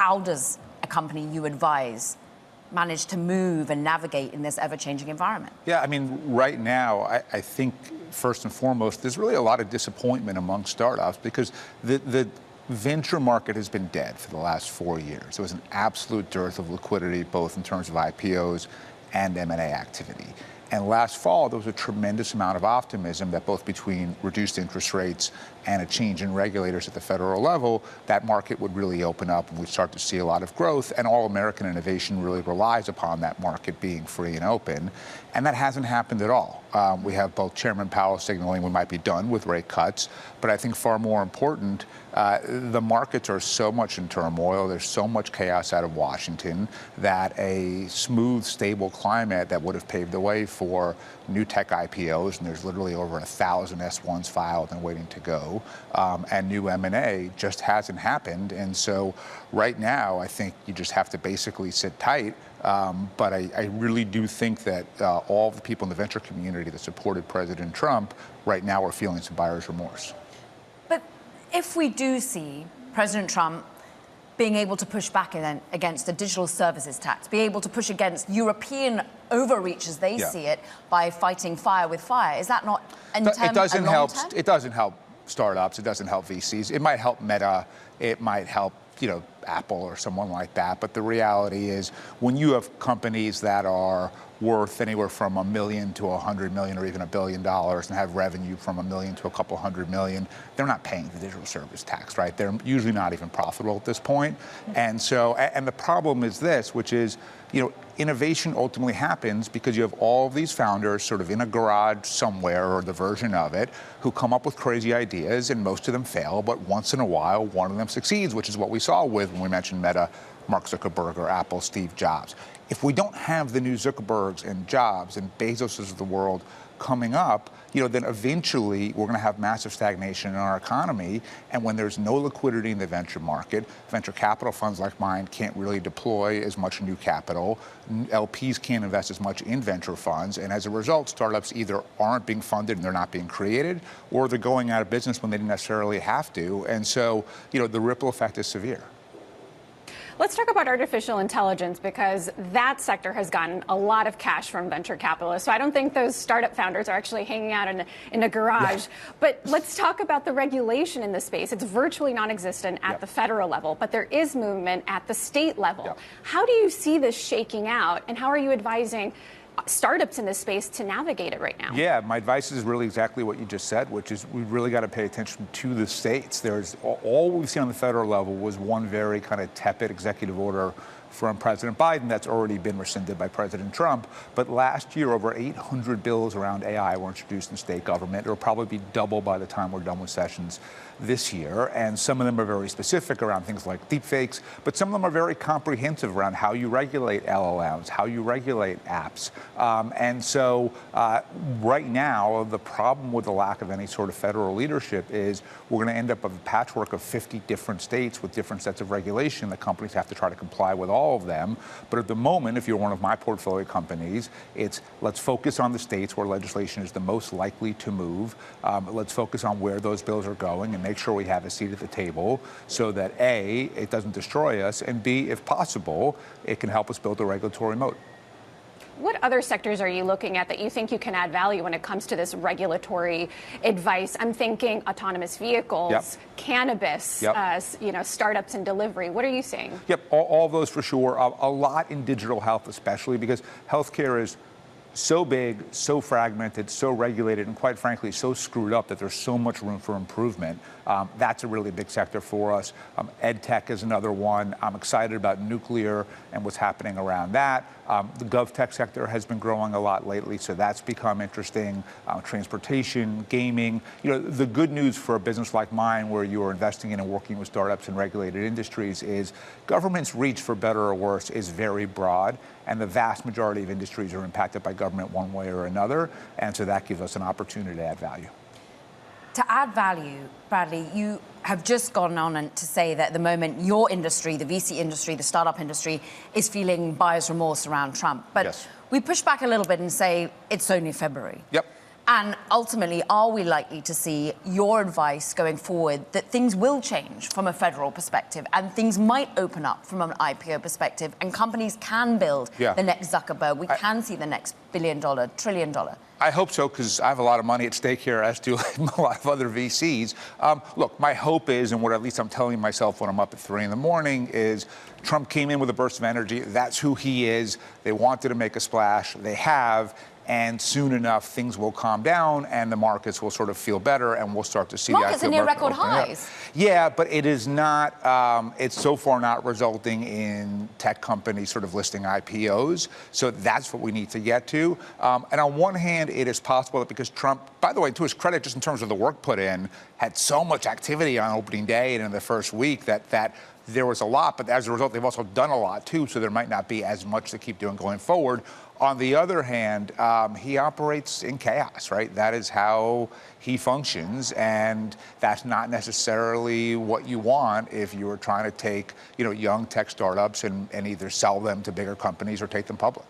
how does a company you advise manage to move and navigate in this ever-changing environment? Yeah, I mean, right now, I think, first and foremost, there's really a lot of disappointment among startups because the venture market has been dead for the last 4 years. There was an absolute dearth of liquidity, both in terms of IPOs and M&A activity. And last fall, there was a tremendous amount of optimism that both between reduced interest rates and a change in regulators at the federal level, that market would really open up and we'd start to see a lot of growth. And all American innovation really relies upon that market being free and open. And that hasn't happened at all. We have both Chairman Powell signaling we might be done with rate cuts, but I think far more important, the markets are so much in turmoil, there's so much chaos out of Washington that a smooth, stable climate that would have paved the way for new tech IPOs, and there's literally over 1,000 S1s filed and waiting to go, and new M&A just hasn't happened. And so right now, I think you just have to basically sit tight. But I really do think that all the people in the venture community that supported President Trump right now are feeling some buyer's remorse. But if we do see President Trump being able to push back against the digital services tax, be able to push against European overreach as they see it by fighting fire with fire, is that not It doesn't help startups. It doesn't help VCs. It might help Meta. It might help, Apple or someone like that. But the reality is when you have companies that are worth anywhere from $1 million to $100 million or even $1 billion and have revenue from $1 million to a couple $100 million, they're not paying the digital service tax, right? They're usually not even profitable at this point. And so, and the problem is this, which is, innovation ultimately happens because you have all of these founders sort of in a garage somewhere or the version of it who come up with crazy ideas, and most of them fail, but once in a while, one of them succeeds, which is what we saw with, when we mentioned Meta, Mark Zuckerberg, or Apple, Steve Jobs. If we don't have the new Zuckerbergs and Jobs and Bezoses of the world coming up, then eventually we're going to have massive stagnation in our economy. And when there's no liquidity in the venture market, venture capital funds like mine can't really deploy as much new capital. LPs can't invest as much in venture funds. And as a result, startups either aren't being funded and they're not being created, or they're going out of business when they didn't necessarily have to. And so, the ripple effect is severe. Let's talk about artificial intelligence, because that sector has gotten a lot of cash from venture capitalists. So I don't think those startup founders are actually hanging out in a garage. Yeah. But let's talk about the regulation in the space. It's virtually non-existent at the federal level, but there is movement at the state level. Yeah. How do you see this shaking out, and how are you advising startups in this space to navigate it right now? Yeah, my advice is really exactly what you just said, which is we've really got to pay attention to the states. There's all we've seen on the federal level was one very kind of tepid executive order from President Biden that's already been rescinded by President Trump. But last year, over 800 bills around AI were introduced in state government. It'll probably be double by the time we're done with sessions this year. And some of them are very specific around things like deepfakes, but some of them are very comprehensive around how you regulate LLMs, how you regulate apps. And so right now, the problem with the lack of any sort of federal leadership is we're going to end up with a patchwork of 50 different states with different sets of regulation that companies have to try to comply with all of them. But at the moment, if you're one of my portfolio companies, it's let's focus on the states where legislation is the most likely to move. Let's focus on where those bills are going and make sure we have a seat at the table so that A, it doesn't destroy us, and B, if possible, it can help us build a regulatory moat. What other sectors are you looking at that you think you can add value when it comes to this regulatory advice? I'm thinking autonomous vehicles, cannabis, startups and delivery. What are you seeing? All those for sure. A lot in digital health, especially because healthcare is so big, so fragmented, so regulated, and quite frankly, so screwed up that there's so much room for improvement. That's a really big sector for us. Ed tech is another one. I'm excited about nuclear and what's happening around that. The gov tech sector has been growing a lot lately, so that's become interesting. Transportation, gaming. The good news for a business like mine, where you are investing in and working with startups and regulated industries, is government's reach, for better or worse, is very broad, and the vast majority of industries are impacted by government one way or another, and so that gives us an opportunity to add value. To add value, Bradley, you have just gone on and to say that at the moment your industry, the VC industry, the startup industry, is feeling buyer's remorse around Trump. But we push back a little bit and say it's only February. Yep. And ultimately, are we likely to see your advice going forward that things will change from a federal perspective and things might open up from an IPO perspective and companies can build the next Zuckerberg? We can see the next billion-dollar, trillion-dollar. I hope so, because I have a lot of money at stake here, as do a lot of other VCs. Look, my hope is, and what at least I'm telling myself when I'm up at 3 in the morning, is Trump came in with a burst of energy. That's who he is. They wanted to make a splash. They have. And soon enough, things will calm down and the markets will sort of feel better and we'll start to see markets the are near record highs. Yeah, but it is not, it's so far not resulting in tech companies sort of listing IPOs. So that's what we need to get to. And on one hand, it is possible that because Trump, by the way, to his credit, just in terms of the work put in, had so much activity on opening day and in the first week that there was a lot, but as a result, they've also done a lot too, so there might not be as much to keep doing going forward. On the other hand, he operates in chaos, right? That is how he functions, and that's not necessarily what you want if you were trying to take, young tech startups and either sell them to bigger companies or take them public.